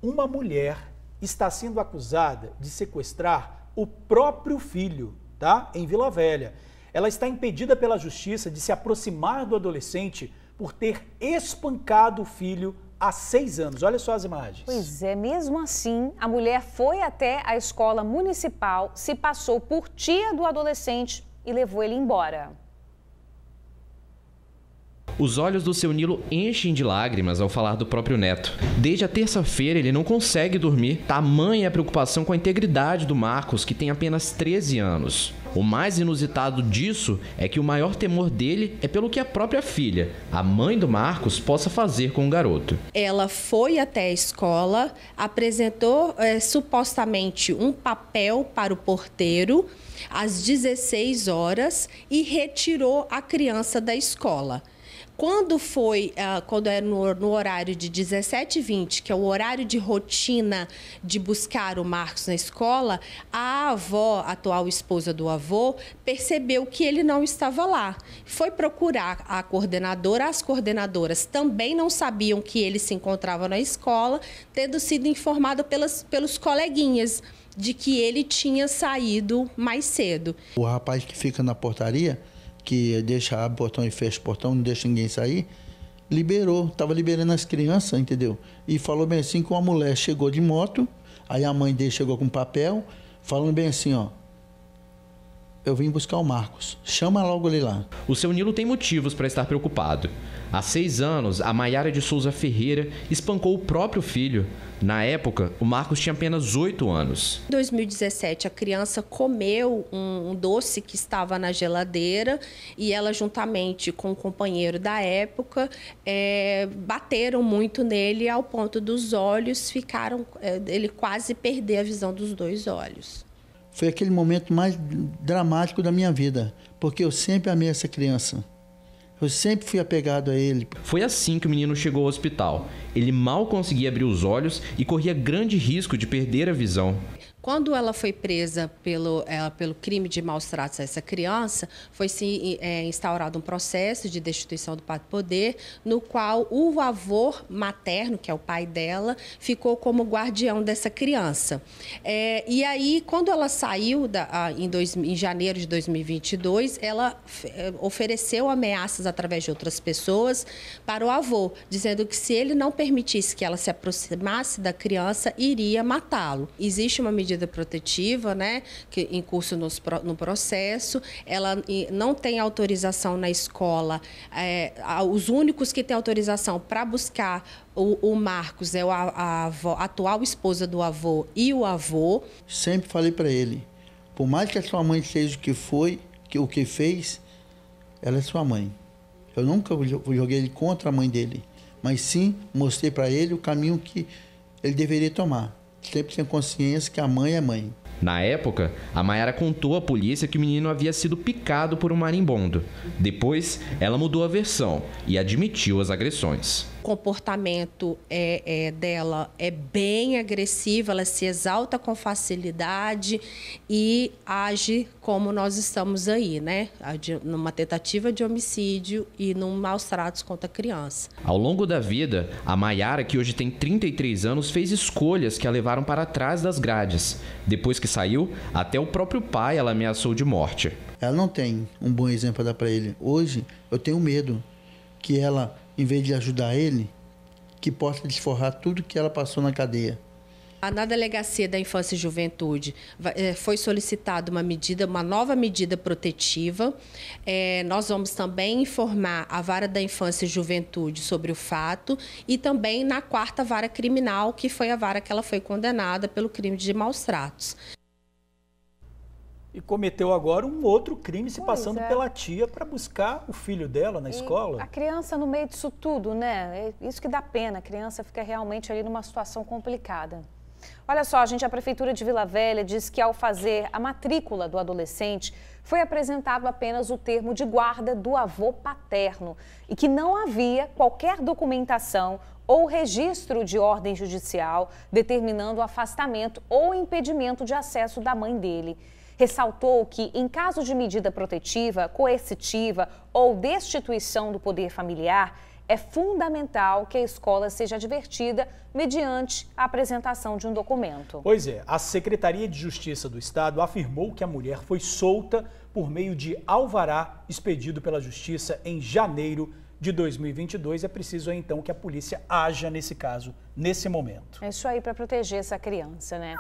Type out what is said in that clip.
Uma mulher está sendo acusada de sequestrar o próprio filho, tá? Em Vila Velha. Ela está impedida pela justiça de se aproximar do adolescente por ter espancado o filho há 6 anos. Olha só as imagens. Pois é, mesmo assim, a mulher foi até a escola municipal, se passou por tia do adolescente e levou ele embora. Os olhos do seu Nilo enchem de lágrimas ao falar do próprio neto. Desde a terça-feira ele não consegue dormir. Tamanha a preocupação com a integridade do Marcos, que tem apenas 13 anos. O mais inusitado disso é que o maior temor dele é pelo que a própria filha, a mãe do Marcos, possa fazer com o garoto. Ela foi até a escola, apresentou supostamente um papel para o porteiro às 16 horas e retirou a criança da escola. Quando era no horário de 17h20, que é o horário de rotina de buscar o Marcos na escola, a avó, a atual esposa do avô, percebeu que ele não estava lá. Foi procurar a coordenadora, as coordenadoras também não sabiam que ele se encontrava na escola, tendo sido informada pelos coleguinhas de que ele tinha saído mais cedo. O rapaz que fica na portaria, que deixa, abre o portão e fecha o portão, não deixa ninguém sair, estava liberando as crianças, entendeu? E falou bem assim que uma mulher chegou de moto, aí a mãe dele chegou com papel, falando bem assim, ó, eu vim buscar o Marcos, chama logo ele lá. O seu Nilo tem motivos para estar preocupado. Há 6 anos, a Maiara de Souza Ferreira espancou o próprio filho. Na época, o Marcos tinha apenas 8 anos. Em 2017, a criança comeu um doce que estava na geladeira e ela, juntamente com o companheiro da época, bateram muito nele ao ponto dos olhos ele quase perder a visão dos 2 olhos. Foi aquele momento mais dramático da minha vida, porque eu sempre amei essa criança. Eu sempre fui apegado a ele. Foi assim que o menino chegou ao hospital. Ele mal conseguia abrir os olhos e corria grande risco de perder a visão. Quando ela foi presa pelo crime de maus tratos a essa criança, foi instaurado um processo de destituição do poder, no qual o avô materno, que é o pai dela, ficou como guardião dessa criança. E aí, quando ela saiu em janeiro de 2022, ela ofereceu ameaças através de outras pessoas para o avô, dizendo que se ele não permitisse que ela se aproximasse da criança, iria matá-lo. Existe uma medida protetiva, né, que em curso no processo, ela não tem autorização na escola, os únicos que têm autorização para buscar o Marcos é a atual esposa do avô e o avô. Sempre falei para ele, por mais que a sua mãe seja o que fez, ela é sua mãe. Eu nunca joguei ele contra a mãe dele, mas sim mostrei para ele o caminho que ele deveria tomar. Sempre tem consciência que a mãe é mãe. Na época, a Maiara contou à polícia que o menino havia sido picado por um marimbondo. Depois, ela mudou a versão e admitiu as agressões. O comportamento dela é bem agressivo, ela se exalta com facilidade e age como nós estamos aí, né? Numa tentativa de homicídio e num maus tratos contra a criança. Ao longo da vida, a Maiara, que hoje tem 33 anos, fez escolhas que a levaram para trás das grades. Depois que saiu, até o próprio pai ela ameaçou de morte. Ela não tem um bom exemplo para dar para ele. Hoje, eu tenho medo que ela, em vez de ajudar ele, que possa desforrar tudo que ela passou na cadeia. Na Delegacia da Infância e Juventude foi solicitada uma nova medida protetiva. Nós vamos também informar a Vara da Infância e Juventude sobre o fato e também na 4ª Vara Criminal, que foi a vara que ela foi condenada pelo crime de maus tratos. E cometeu agora um outro crime, se passando pela tia para buscar o filho dela na escola. A criança no meio disso tudo, né? É isso que dá pena, a criança fica realmente ali numa situação complicada. Olha só, a Prefeitura de Vila Velha diz que ao fazer a matrícula do adolescente, foi apresentado apenas o termo de guarda do avô paterno e que não havia qualquer documentação ou registro de ordem judicial determinando o afastamento ou impedimento de acesso da mãe dele. Ressaltou que, em caso de medida protetiva, coercitiva ou destituição do poder familiar, é fundamental que a escola seja advertida mediante a apresentação de um documento. Pois é, a Secretaria de Justiça do Estado afirmou que a mulher foi solta por meio de alvará expedido pela Justiça em janeiro de 2022. É preciso, então, que a polícia haja nesse caso, nesse momento. É isso aí para proteger essa criança, né?